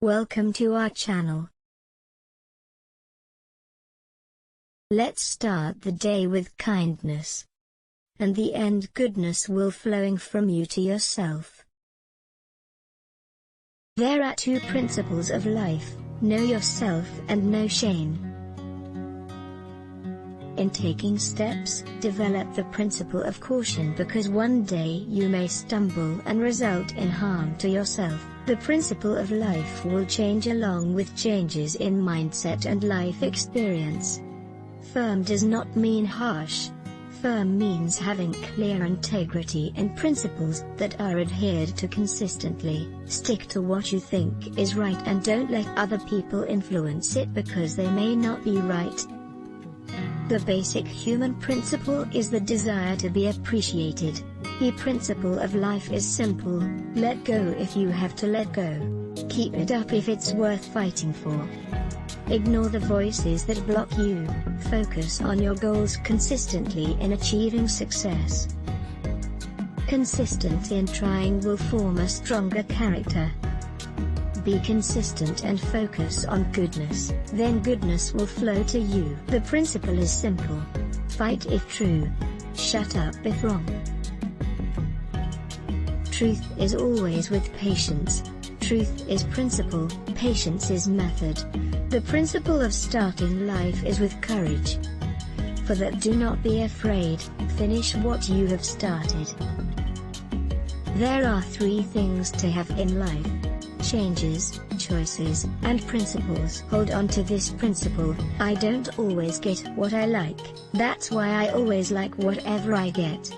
Welcome to our channel. Let's start the day with kindness. And the end goodness will flowing from you to yourself. There are two principles of life: know yourself and know shame. In taking steps, develop the principle of caution, because one day you may stumble and result in harm to yourself. The principle of life will change along with changes in mindset and life experience. Firm does not mean harsh. Firm means having clear integrity and principles that are adhered to consistently. Stick to what you think is right and don't let other people influence it because they may not be right. The basic human principle is the desire to be appreciated. The principle of life is simple: let go if you have to let go. Keep it up if it's worth fighting for. Ignore the voices that block you. Focus on your goals consistently in achieving success. Consistency in trying will form a stronger character. Be consistent and focus on goodness, then goodness will flow to you. The principle is simple: fight if true, shut up if wrong. Truth is always with patience. Truth is principle, patience is method. The principle of starting life is with courage. For that, do not be afraid, finish what you have started. There are three things to have in life: changes, choices, and principles. Hold on to this principle: I don't always get what I like, that's why I always like whatever I get.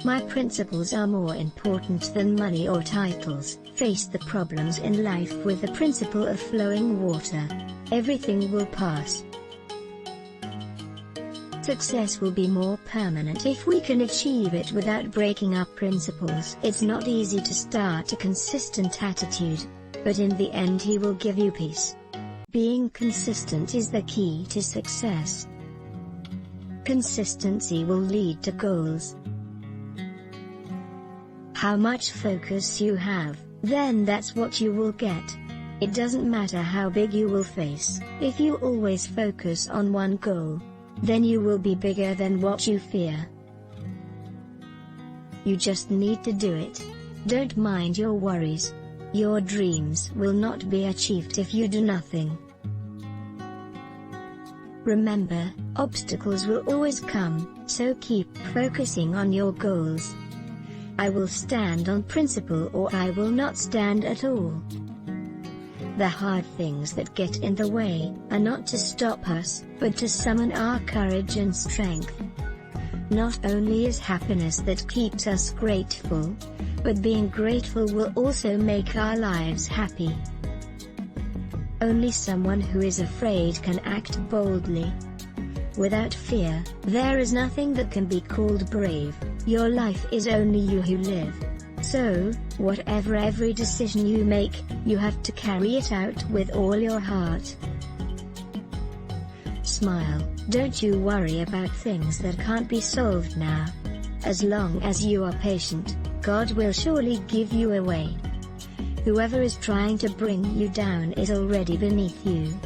My principles are more important than money or titles. Face the problems in life with the principle of flowing water. Everything will pass. Success will be more permanent if we can achieve it without breaking our principles. It's not easy to start a consistent attitude, but in the end he will give you peace. Being consistent is the key to success. Consistency will lead to goals. How much focus you have, then that's what you will get. It doesn't matter how big you will face. If you always focus on one goal, then you will be bigger than what you fear. You just need to do it. Don't mind your worries. Your dreams will not be achieved if you do nothing. Remember, obstacles will always come, so keep focusing on your goals. I will stand on principle or I will not stand at all. The hard things that get in the way are not to stop us, but to summon our courage and strength. Not only is happiness that keeps us grateful, but being grateful will also make our lives happy. Only someone who is afraid can act boldly. Without fear, there is nothing that can be called brave. Your life is only you who live. So, whatever every decision you make, you have to carry it out with all your heart. Smile, don't you worry about things that can't be solved now. As long as you are patient, God will surely give you a way. Whoever is trying to bring you down is already beneath you.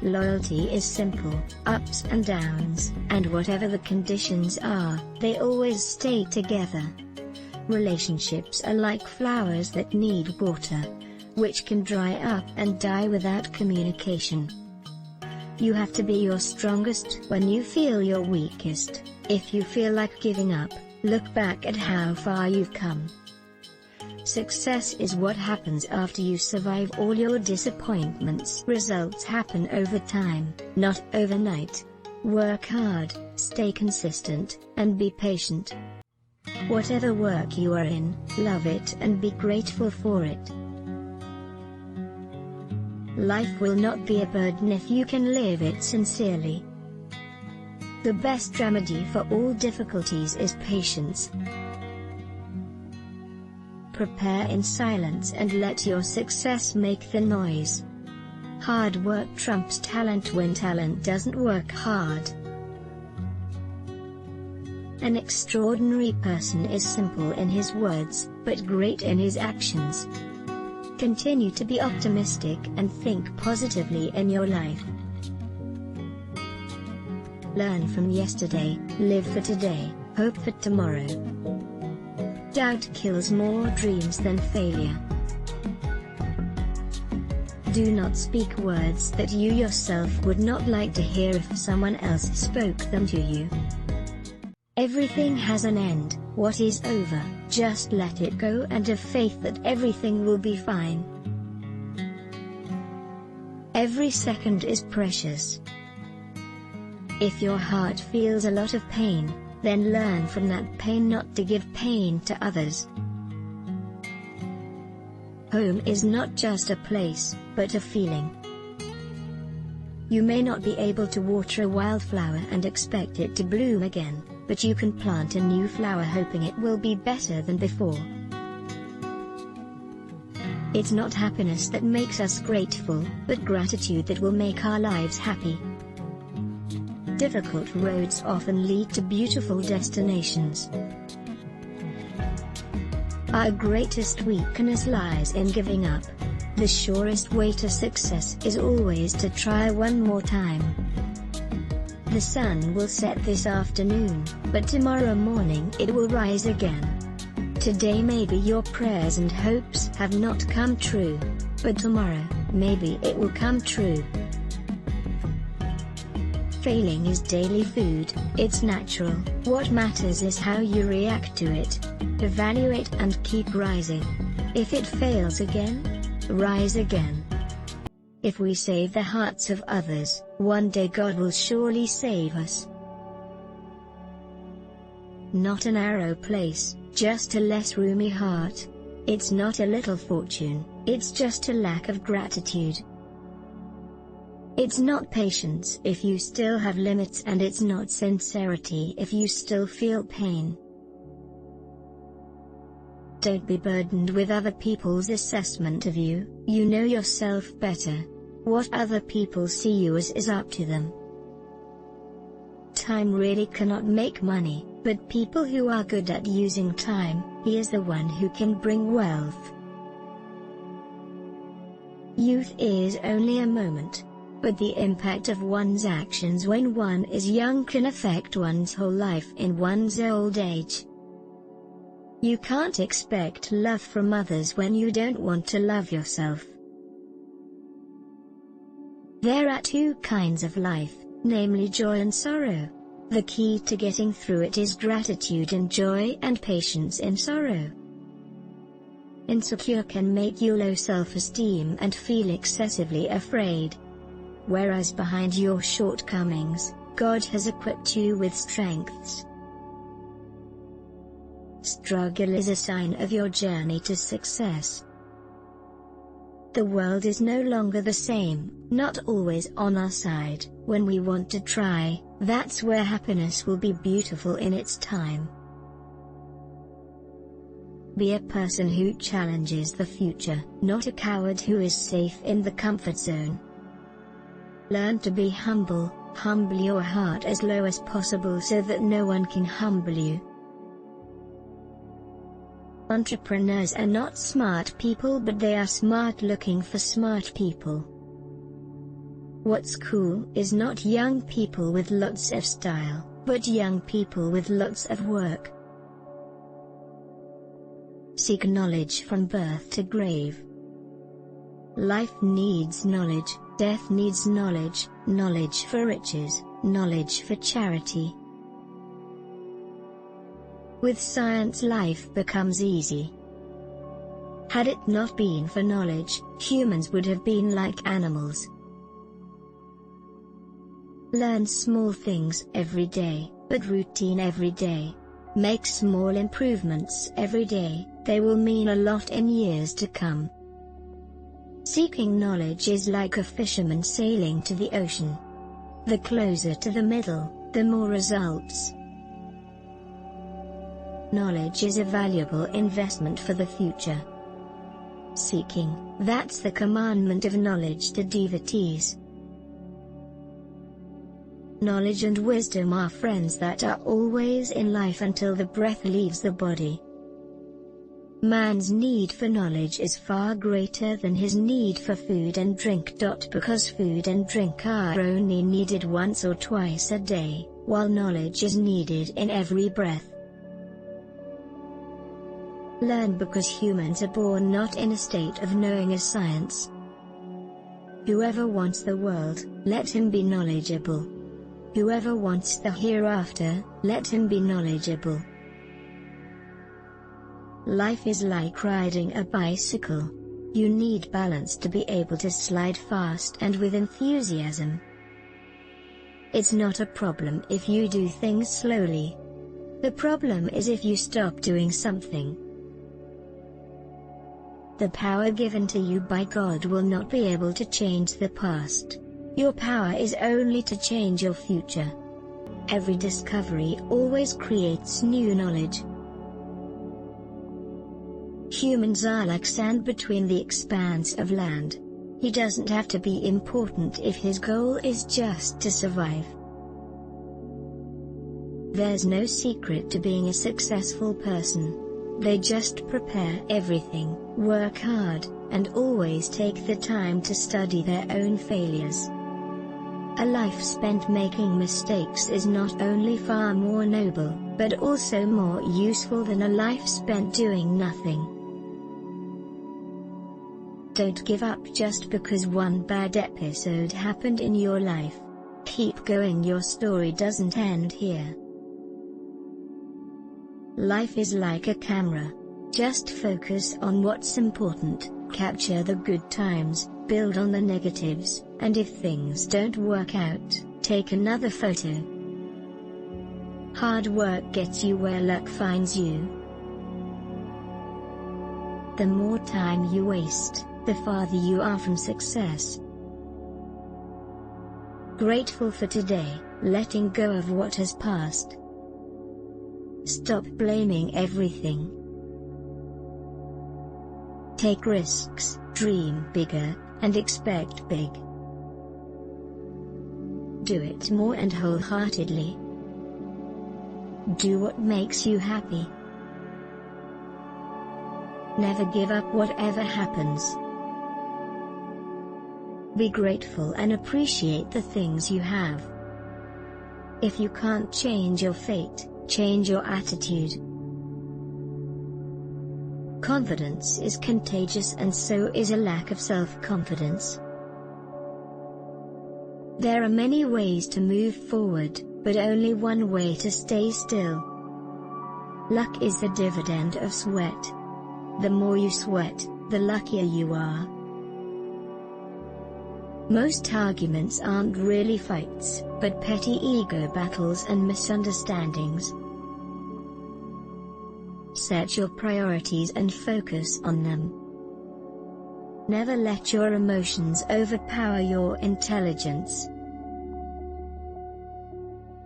Loyalty is simple: ups and downs, and whatever the conditions are, they always stay together. Relationships are like flowers that need water, which can dry up and die without communication. You have to be your strongest when you feel your weakest. If you feel like giving up, look back at how far you've come. Success is what happens after you survive all your disappointments. Results happen over time, not overnight. Work hard, stay consistent, and be patient. Whatever work you are in, love it and be grateful for it. Life will not be a burden if you can live it sincerely. The best remedy for all difficulties is patience. Prepare in silence and let your success make the noise. Hard work trumps talent when talent doesn't work hard. An extraordinary person is simple in his words, but great in his actions. Continue to be optimistic and think positively in your life. Learn from yesterday, live for today, hope for tomorrow. Doubt kills more dreams than failure. Do not speak words that you yourself would not like to hear if someone else spoke them to you. Everything has an end. What is over, just let it go and have faith that everything will be fine. Every second is precious. If your heart feels a lot of pain, then learn from that pain not to give pain to others. Home is not just a place, but a feeling. You may not be able to water a wildflower and expect it to bloom again, but you can plant a new flower hoping it will be better than before. It's not happiness that makes us grateful, but gratitude that will make our lives happy. Difficult roads often lead to beautiful destinations. Our greatest weakness lies in giving up. The surest way to success is always to try one more time. The sun will set this afternoon, but tomorrow morning it will rise again. Today maybe your prayers and hopes have not come true, but tomorrow, maybe it will come true. Failing is daily food, it's natural. What matters is how you react to it. Evaluate and keep rising. If it fails again, rise again. If we save the hearts of others, one day God will surely save us. Not a narrow place, just a less roomy heart. It's not a little fortune, it's just a lack of gratitude. It's not patience if you still have limits, and it's not sincerity if you still feel pain. Don't be burdened with other people's assessment of you, you know yourself better. What other people see you as is up to them. Time really cannot make money, but people who are good at using time, he is the one who can bring wealth. Youth is only a moment, but the impact of one's actions when one is young can affect one's whole life in one's old age. You can't expect love from others when you don't want to love yourself. There are two kinds of life, namely joy and sorrow. The key to getting through it is gratitude in joy and patience in sorrow. Insecure can make you low self-esteem and feel excessively afraid. Whereas behind your shortcomings, God has equipped you with strengths. Struggle is a sign of your journey to success. The world is no longer the same, not always on our side. When we want to try, that's where happiness will be beautiful in its time. Be a person who challenges the future, not a coward who is safe in the comfort zone. Learn to be humble, humble your heart as low as possible so that no one can humble you. Entrepreneurs are not smart people, but they are smart looking for smart people. What's cool is not young people with lots of style, but young people with lots of work. Seek knowledge from birth to grave. Life needs knowledge, death needs knowledge, knowledge for riches, knowledge for charity. With science life becomes easy. Had it not been for knowledge, humans would have been like animals. Learn small things every day, but routine every day. Make small improvements every day, they will mean a lot in years to come. Seeking knowledge is like a fisherman sailing to the ocean. The closer to the middle, the more results. Knowledge is a valuable investment for the future. Seeking, that's the commandment of knowledge to devotees. Knowledge and wisdom are friends that are always in life until the breath leaves the body. Man's need for knowledge is far greater than his need for food and drink. Because food and drink are only needed once or twice a day, while knowledge is needed in every breath. Learn because humans are born not in a state of knowing as science. Whoever wants the world, let him be knowledgeable. Whoever wants the hereafter, let him be knowledgeable. Life is like riding a bicycle. You need balance to be able to slide fast and with enthusiasm. It's not a problem if you do things slowly. The problem is if you stop doing something. The power given to you by God will not be able to change the past. Your power is only to change your future. Every discovery always creates new knowledge. Humans are like sand between the expanse of land. He doesn't have to be important if his goal is just to survive. There's no secret to being a successful person. They just prepare everything, work hard, and always take the time to study their own failures. A life spent making mistakes is not only far more noble, but also more useful than a life spent doing nothing. Don't give up just because one bad episode happened in your life. Keep going, your story doesn't end here. Life is like a camera. Just focus on what's important, capture the good times, build on the negatives, and if things don't work out, take another photo. Hard work gets you where luck finds you. The more time you waste, the farther you are from success. Grateful for today, letting go of what has passed. Stop blaming everything. Take risks, dream bigger, and expect big. Do it more and wholeheartedly. Do what makes you happy. Never give up whatever happens. Be grateful and appreciate the things you have. If you can't change your fate, change your attitude. Confidence is contagious, and so is a lack of self-confidence. There are many ways to move forward, but only one way to stay still. Luck is the dividend of sweat. The more you sweat, the luckier you are. Most arguments aren't really fights, but petty ego battles and misunderstandings. Set your priorities and focus on them. Never let your emotions overpower your intelligence.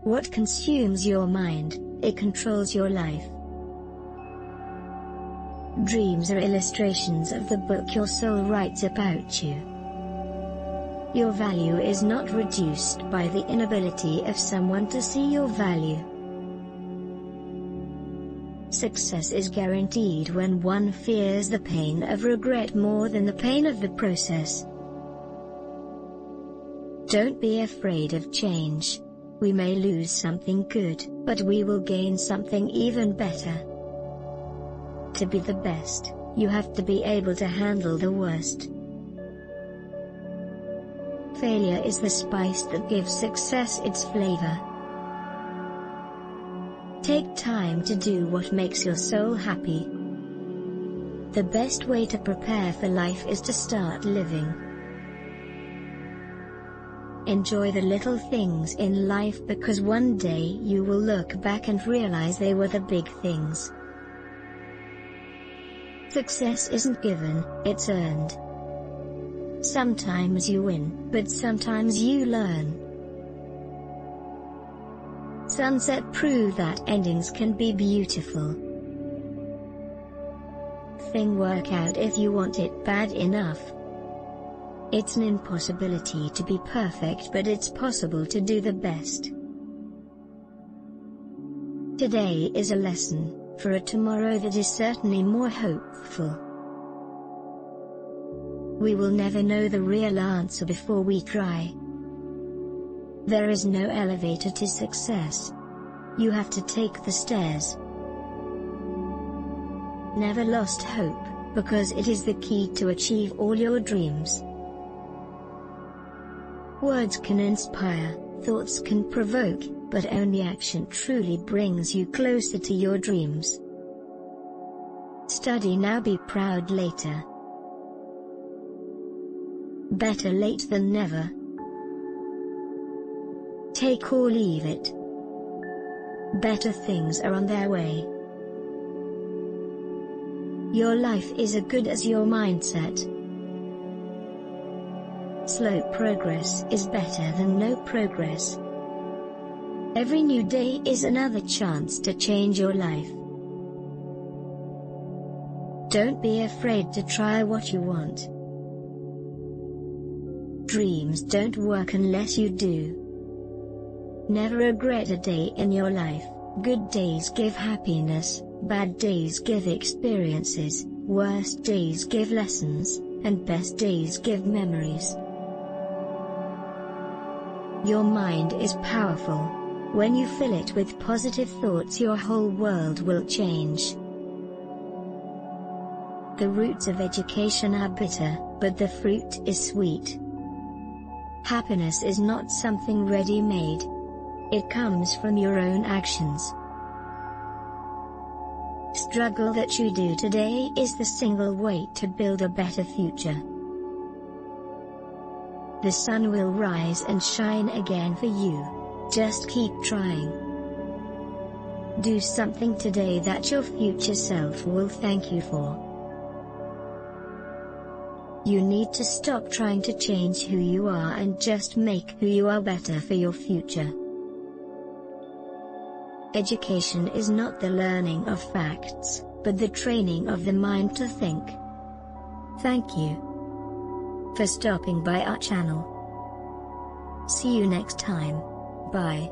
What consumes your mind, it controls your life. Dreams are illustrations of the book your soul writes about you. Your value is not reduced by the inability of someone to see your value. Success is guaranteed when one fears the pain of regret more than the pain of the process. Don't be afraid of change. We may lose something good, but we will gain something even better. To be the best, you have to be able to handle the worst. Failure is the spice that gives success its flavor. Take time to do what makes your soul happy. The best way to prepare for life is to start living. Enjoy the little things in life, because one day you will look back and realize they were the big things. Success isn't given, it's earned. Sometimes you win, but sometimes you learn. Sunset prove that endings can be beautiful. Things work out if you want it bad enough. It's an impossibility to be perfect, but it's possible to do the best. Today is a lesson. for a tomorrow that is certainly more hopeful. We will never know the real answer before we try. There is no elevator to success. You have to take the stairs. Never lost hope, because it is the key to achieve all your dreams. Words can inspire, thoughts can provoke, but only action truly brings you closer to your dreams. Study now, be proud later. Better late than never. Take or leave it. Better things are on their way. Your life is as good as your mindset. Slow progress is better than no progress. Every new day is another chance to change your life. Don't be afraid to try what you want. Dreams don't work unless you do. Never regret a day in your life. Good days give happiness, bad days give experiences, worst days give lessons, and best days give memories. Your mind is powerful. When you fill it with positive thoughts, your whole world will change. The roots of education are bitter, but the fruit is sweet. Happiness is not something ready-made. It comes from your own actions. Struggle that you do today is the single way to build a better future. The sun will rise and shine again for you. Just keep trying. Do something today that your future self will thank you for. You need to stop trying to change who you are and just make who you are better for your future. Education is not the learning of facts, but the training of the mind to think. Thank you for stopping by our channel. See you next time. Bye.